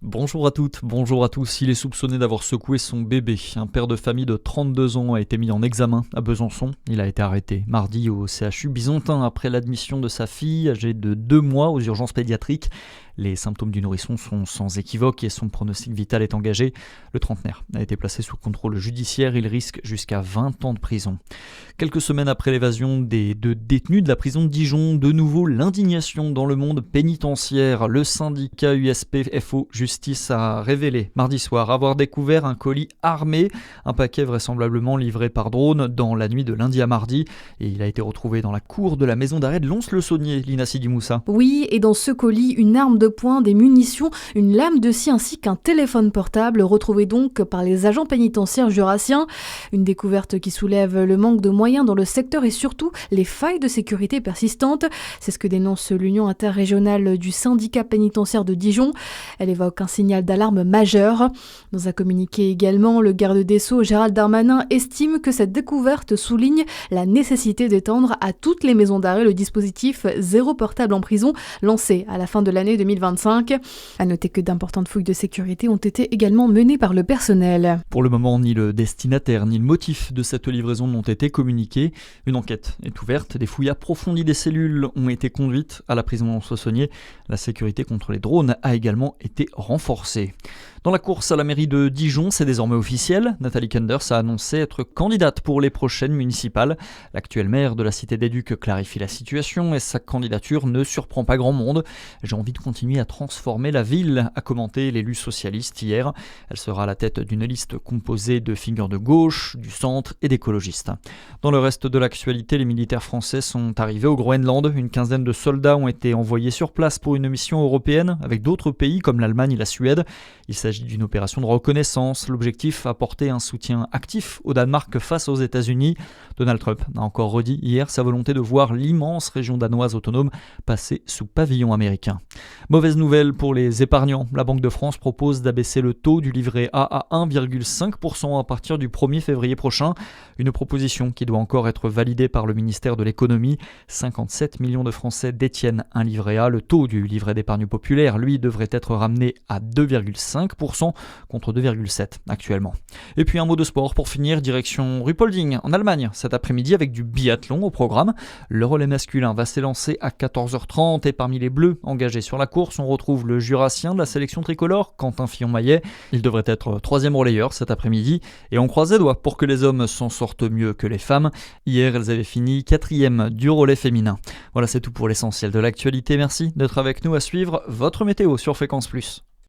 Bonjour à toutes, bonjour à tous. Il est soupçonné d'avoir secoué son bébé. Un père de famille de 32 ans a été mis en examen à Besançon. Il a été arrêté mardi au CHU Bisontin après l'admission de sa fille âgée de 2 mois aux urgences pédiatriques. Les symptômes du nourrisson sont sans équivoque et son pronostic vital est engagé. Le trentenaire a été placé sous contrôle judiciaire. Il risque jusqu'à 20 ans de prison. Quelques semaines après l'évasion des 2 détenus de la prison de Dijon, de nouveau l'indignation dans le monde pénitentiaire. Le syndicat USP-FO Justice a révélé mardi soir avoir découvert un colis armé, un paquet vraisemblablement livré par drone dans la nuit de lundi à mardi. Et il a été retrouvé dans la cour de la maison d'arrêt de Lons-le-Saunier, Lina Sidi Moussa. Oui, et dans ce colis, une arme de poing, des munitions, une lame de scie ainsi qu'un téléphone portable retrouvé donc par les agents pénitentiaires jurassiens. Une découverte qui soulève le manque de moyens dans le secteur et surtout les failles de sécurité persistantes. C'est ce que dénonce l'Union interrégionale du syndicat pénitentiaire de Dijon. Elle évoque un signal d'alarme majeur. Dans un communiqué également, le garde des Sceaux Gérald Darmanin estime que cette découverte souligne la nécessité d'étendre à toutes les maisons d'arrêt le dispositif Zéro portable en prison lancé à la fin de l'année 2025. À noter que d'importantes fouilles de sécurité ont été également menées par le personnel. Pour le moment, ni le destinataire ni le motif de cette livraison n'ont été communiqués. Une enquête est ouverte. Des fouilles approfondies des cellules ont été conduites à la prison Lons-le-Saunier. La sécurité contre les drones a également été renforcée. Dans la course à la mairie de Dijon, c'est désormais officiel. Nathalie Kenders a annoncé être candidate pour les prochaines municipales. L'actuelle maire de la Cité des Ducs clarifie la situation et sa candidature ne surprend pas grand monde. J'ai envie de continuer à transformer la ville, a commenté l'élu socialiste hier. Elle sera à la tête d'une liste composée de figures de gauche, du centre et d'écologistes. Dans le reste de l'actualité, les militaires français sont arrivés au Groenland. Une quinzaine de soldats ont été envoyés sur place pour une mission européenne avec d'autres pays comme l'Allemagne et la Suède. Il s'agit d'une opération de reconnaissance. L'objectif, apporter un soutien actif au Danemark face aux États-Unis. Donald Trump a encore redit hier sa volonté de voir l'immense région danoise autonome passer sous pavillon américain. Mauvaise nouvelle pour les épargnants. La Banque de France propose d'abaisser le taux du livret A à 1,5% à partir du 1er février prochain. Une proposition qui doit encore être validée par le ministère de l'économie. 57 millions de Français détiennent un livret A. Le taux du livret d'épargne populaire, lui, devrait être ramené à 2,5% contre 2,7% actuellement. Et puis un mot de sport pour finir, direction Ruhpolding en Allemagne cet après-midi avec du biathlon au programme. Le relais masculin va s'élancer à 14h30 et parmi les bleus engagés sur la course, on retrouve le jurassien de la sélection tricolore, Quentin Fillon-Maillet. Il devrait être 3e relayeur cet après-midi et on croise les doigts pour que les hommes s'en sortent mieux que les femmes. Hier, elles avaient fini 4e du relais féminin. Voilà, c'est tout pour l'essentiel de l'actualité. Merci d'être avec nous à suivre votre météo sur Fréquence Plus.